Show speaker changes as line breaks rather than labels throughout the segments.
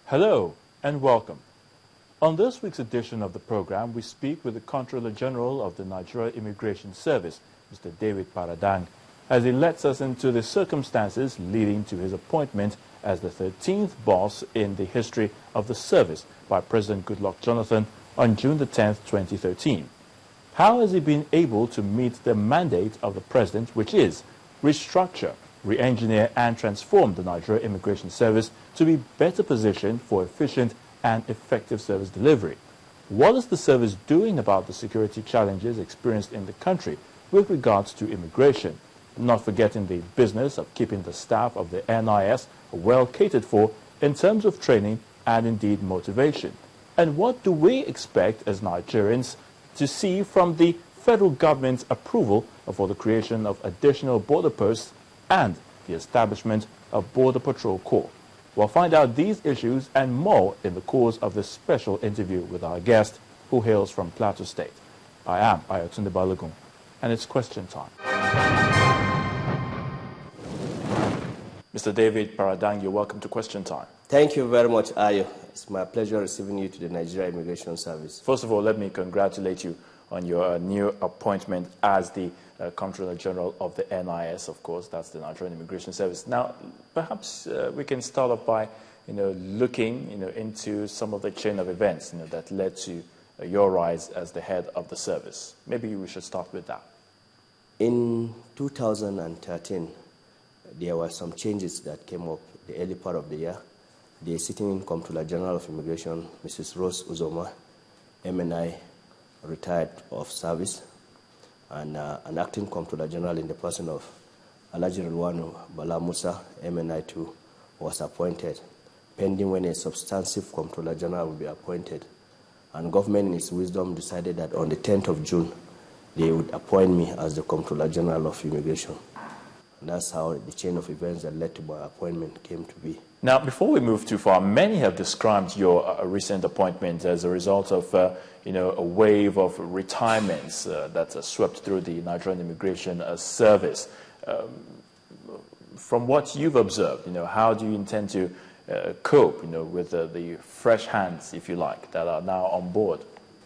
Hello and welcome. On this week's edition of the program, we speak with the Comptroller General of the Nigeria Immigration Service, Mr. David Paradang, as he lets us into the circumstances leading to his appointment as the 13th boss in the history of the service by President Goodluck Jonathan on June the 10th, 2013. How has he been able to meet the mandate of the President, which is restructure, re-engineer and transform the Nigeria Immigration Service to be better positioned for efficient and effective service delivery? What is the service doing about the security challenges experienced in the country with regards to immigration? Not forgetting the business of keeping the staff of the NIS well catered for in terms of training and indeed motivation. And what do we expect as Nigerians to see from the federal government's approval for the creation of additional border posts and the establishment of Border Patrol Corps? We'll find out these issues and more in the course of this special interview with our guest, who hails from Plateau State. I am Ayotunde Balogun, and it's question time. Mr. David Paradang, you're welcome to Question Time.
Thank you very much, Ayo. It's my pleasure receiving you to the Nigeria Immigration Service.
First of all, let me congratulate you on your new appointment as the Comptroller General of the NIS, of course. That's the Nigerian Immigration Service. Now, perhaps we can start off by, looking, into some of the chain of events, that led to your rise as the head of the service. Maybe we should start with that.
In 2013, there were some changes that came up the early part of the year. The sitting Comptroller General of Immigration, Mrs. Rose Uzoma, MNI, retired of service, and an acting Comptroller General in the person of Alhaji Rilwanu Bala Musa, MNI2, was appointed, pending when a substantive Comptroller General will be appointed. And government, in its wisdom, decided that on the 10th of June, they would appoint me as the Comptroller General of Immigration. And that's how the chain of events that led to my appointment came to be.
Now, before we move too far, many have described your recent appointment as a result of, a wave of retirements that swept through the Nigerian Immigration Service. From what you've observed, how do you intend to cope, with the fresh hands, if you like, that are now on board?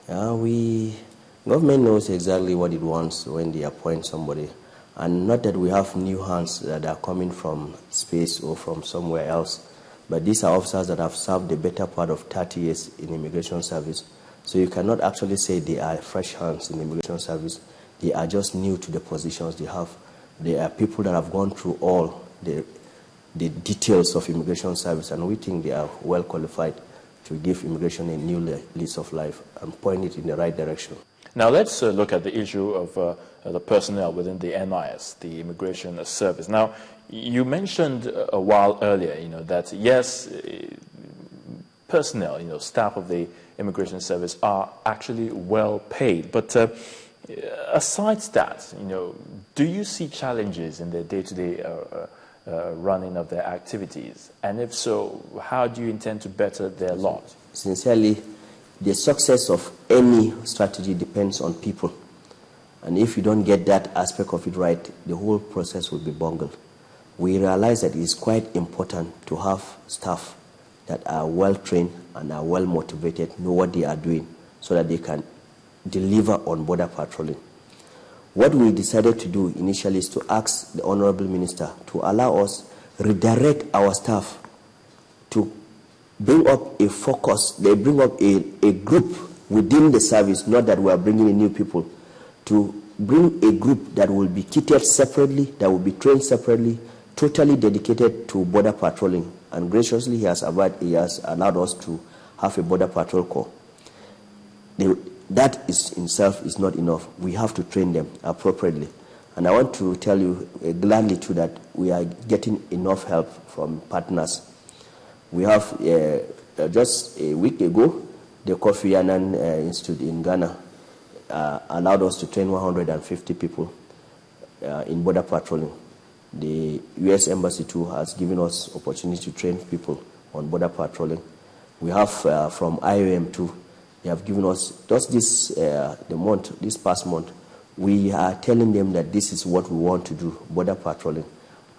Government knows exactly what it wants when they appoint somebody. And not that we have new hands that are coming from space or from somewhere else, but these are officers that have served the better part of 30 years in immigration service. So you cannot actually say they are fresh hands in immigration service. They are just new to the positions they have. They are people that have gone through all the details of immigration service, and we think they are well qualified to give immigration a new lease of life and point it in the right direction.
Now let's look at the issue of the personnel within the NIS, the Immigration Service. Now, you mentioned a while earlier, that yes, personnel, staff of the Immigration Service are actually well paid. But aside that, do you see challenges in the day-to-day running of their activities? And if so, how do you intend to better their lot?
Sincerely, the success of any strategy depends on people. And if you don't get that aspect of it right, the whole process will be bungled. We realize that it is quite important to have staff that are well trained and are well motivated, know what they are doing, so that they can deliver on border patrolling. What we decided to do initially is to ask the Honorable Minister to allow us redirect our staff to bring up a focus. They bring up a group within the service, not that we are bringing in new people, to bring a group that will be kitted separately, that will be trained separately, totally dedicated to border patrolling. And graciously, he has allowed us to have a border patrol corps. That is in itself is not enough. We have to train them appropriately. And I want to tell you gladly too that we are getting enough help from partners. We have, just a week ago, the Kofi Annan Institute in Ghana allowed us to train 150 people in border patrolling. The U.S. Embassy too has given us opportunity to train people on border patrolling. We have from IOM too. They have given us just this past month. We are telling them that this is what we want to do, border patrolling,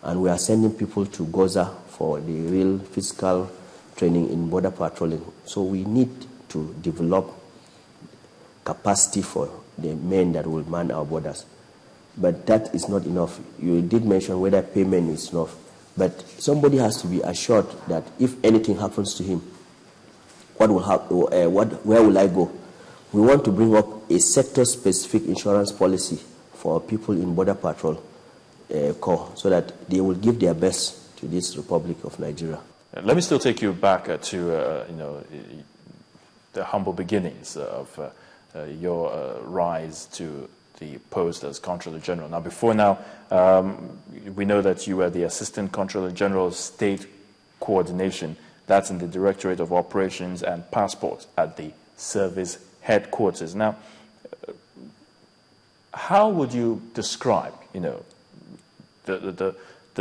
and we are sending people to Gaza for the real physical training in border patrolling. So we need to develop capacity for the men that will man our borders. But that is not enough. You did mention whether payment is enough. But somebody has to be assured that if anything happens to him, what will happen? Where will I go? We want to bring up a sector-specific insurance policy for people in border patrol corps, so that they will give their best to this Republic of Nigeria.
Let me still take you back to the humble beginnings of your rise to the post as Comptroller General. Now, before now, we know that you were the Assistant Comptroller General State Coordination. That's in the Directorate of Operations and Passports at the service headquarters. Now, how would you describe, the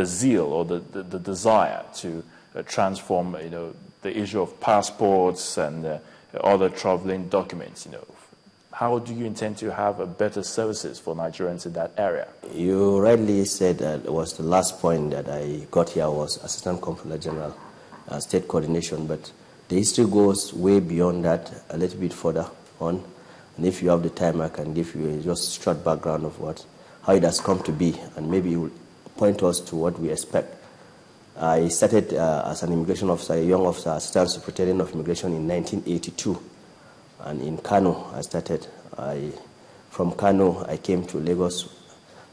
zeal or the desire to transform, the issue of passports and other traveling documents? How do you intend to have better services for Nigerians in that area?
You rightly said that it was the last point that I got here was Assistant Comptroller General, State Coordination, but the history goes way beyond that, a little bit further on. And if you have the time, I can give you just a short background of how it has come to be, and maybe it will point us to what we expect. I started as an immigration officer, a young officer, Assistant Superintendent of Immigration in 1982. And in Kano, I started. From Kano, I came to Lagos.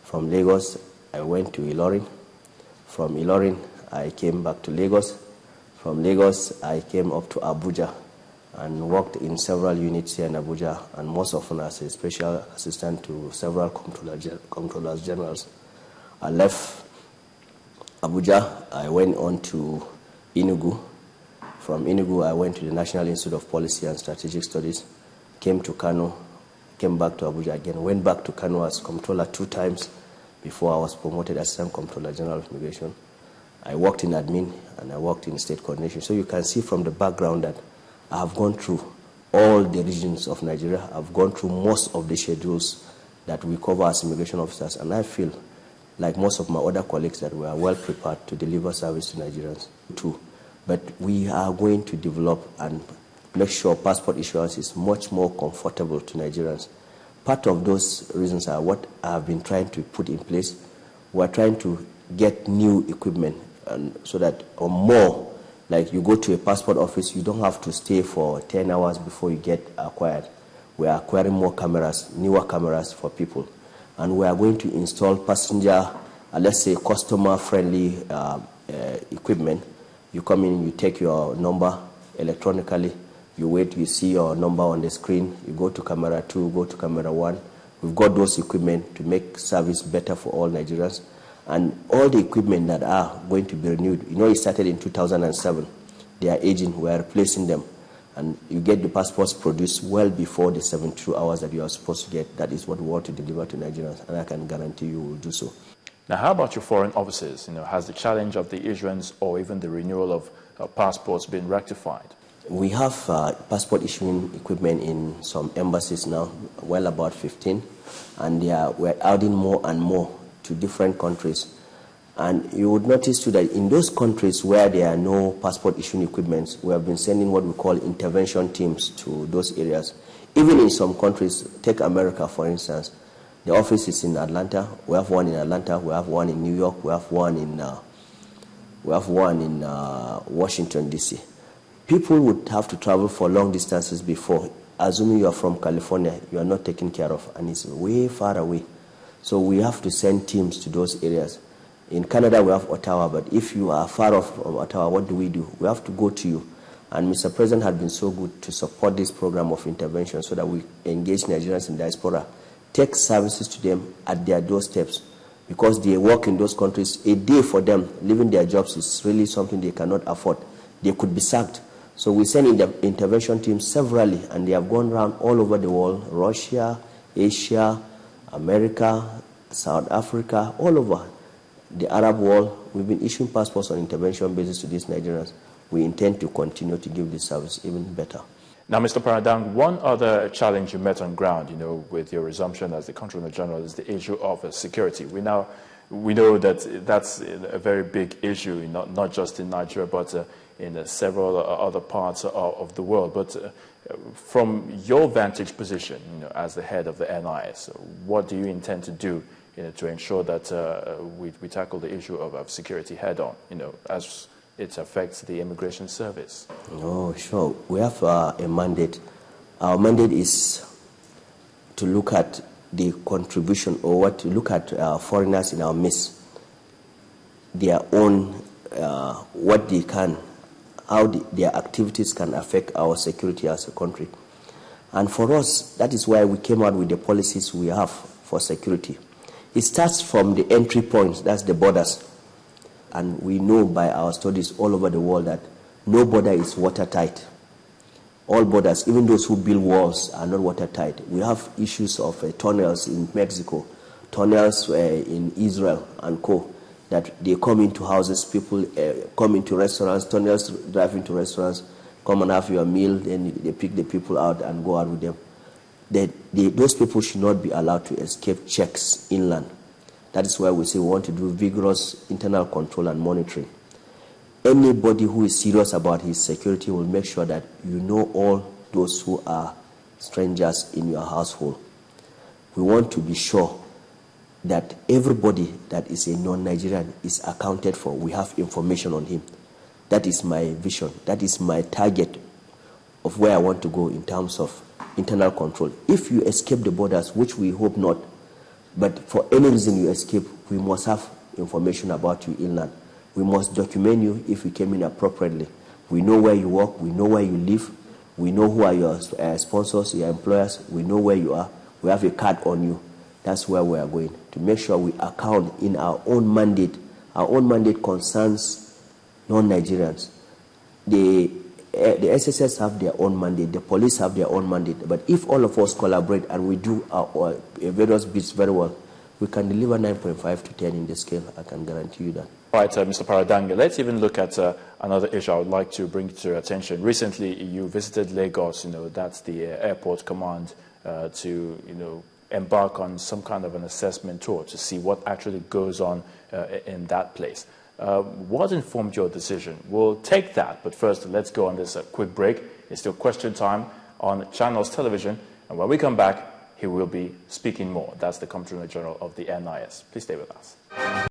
From Lagos, I went to Ilorin. From Ilorin, I came back to Lagos. From Lagos, I came up to Abuja and worked in several units here in Abuja, and most often as a special assistant to several comptrollers generals. I left Abuja, I went on to Enugu. From Enugu, I went to the National Institute of Policy and Strategic Studies, came to Kano, came back to Abuja again, went back to Kano as comptroller 2 times before I was promoted as Assistant Comptroller General of Immigration. I worked in admin and I worked in state coordination. So you can see from the background that I have gone through all the regions of Nigeria. I've gone through most of the schedules that we cover as immigration officers, and I feel like most of my other colleagues that we are well prepared to deliver service to Nigerians too. But we are going to develop and make sure passport issuance is much more comfortable to Nigerians. Part of those reasons are what I have been trying to put in place. We're trying to get new equipment, and so that or more, like you go to a passport office, you don't have to stay for 10 hours before you get acquired. We are acquiring more cameras, newer cameras for people. And we are going to install passenger, let's say customer-friendly equipment. You come in, you take your number electronically, you wait, you see your number on the screen, you go to camera 2, go to camera 1. We've got those equipment to make service better for all Nigerians. And all the equipment that are going to be renewed, it started in 2007. They are aging, we are replacing them. And you get the passports produced well before the 72 hours that you are supposed to get. That is what we want to deliver to Nigerians, and I can guarantee you will do so.
Now, how about your foreign offices? Has the challenge of the issuance or even the renewal of passports been rectified?
We have passport issuing equipment in some embassies now, well about 15, and we're adding more and more to different countries. And you would notice too that in those countries where there are no passport issuing equipment, we have been sending what we call intervention teams to those areas. Even in some countries, take America for instance, the office is in Atlanta. We have one in Atlanta. We have one in New York. We have one in Washington D.C. People would have to travel for long distances before. Assuming you are from California, you are not taken care of, and it's way far away. So we have to send teams to those areas. In Canada, we have Ottawa, but if you are far off from Ottawa, what do? We have to go to you. And Mr. President has been so good to support this program of intervention so that we engage Nigerians in diaspora, take services to them at their doorsteps, because they work in those countries. A day for them, leaving their jobs is really something they cannot afford. They could be sacked. So we send in the intervention teams severally, and they have gone around all over the world, Russia, Asia, America, South Africa, all over the Arab world. We've been issuing passports on intervention basis to these Nigerians. We intend to continue to give this service even better.
Now, Mr. Paradang, one other challenge you met on ground, with your resumption as the Comptroller General is the issue of security. We now we know that that's a very big issue, not just in Nigeria, but in several other parts of the world. But from your vantage position, as the head of the NIS, what do you intend to do, to ensure that we tackle the issue of security head-on, as it affects the immigration service?
Oh, sure. We have a mandate. Our mandate is to look at the contribution, or to look at foreigners in our midst, their own, what they can, how their activities can affect our security as a country. And for us, that is why we came out with the policies we have for security. It starts from the entry points, that's the borders. And we know by our studies all over the world that no border is watertight. All borders, even those who build walls, are not watertight. We have issues of tunnels in Mexico, tunnels in Israel and co. That they come into houses, people come into restaurants, tunnels drive into restaurants, come and have your meal, then they pick the people out and go out with them. Those people should not be allowed to escape checks inland. That is why we say we want to do vigorous internal control and monitoring. Anybody who is serious about his security will make sure that you know all those who are strangers in your household. We want to be sure that everybody that is a non-Nigerian is accounted for. We have information on him. That is my vision. That is my target of where I want to go in terms of internal control. If you escape the borders, which we hope not, but for any reason you escape, we must have information about you inland. We must document you if you came in appropriately. We know where you work, we know where you live, we know who are your sponsors, your employers, we know where you are, we have a card on you. That's where we are going, to make sure we account in our own mandate. Our own mandate concerns non-Nigerians. The SSS have their own mandate, the police have their own mandate, but if all of us collaborate and we do our various bits very well, we can deliver 9.5 to 10 in the scale. I can guarantee you that.
All right, Mr. Paradange, let's even look at another issue I would like to bring to your attention. Recently, you visited Lagos, that's the airport command, to, embark on some kind of an assessment tour to see what actually goes on in that place. What informed your decision? We'll take that, but first, let's go on this quick break. It's still question time on Channels Television, and when we come back, he will be speaking more. That's the Comptroller General of the NIS. Please stay with us.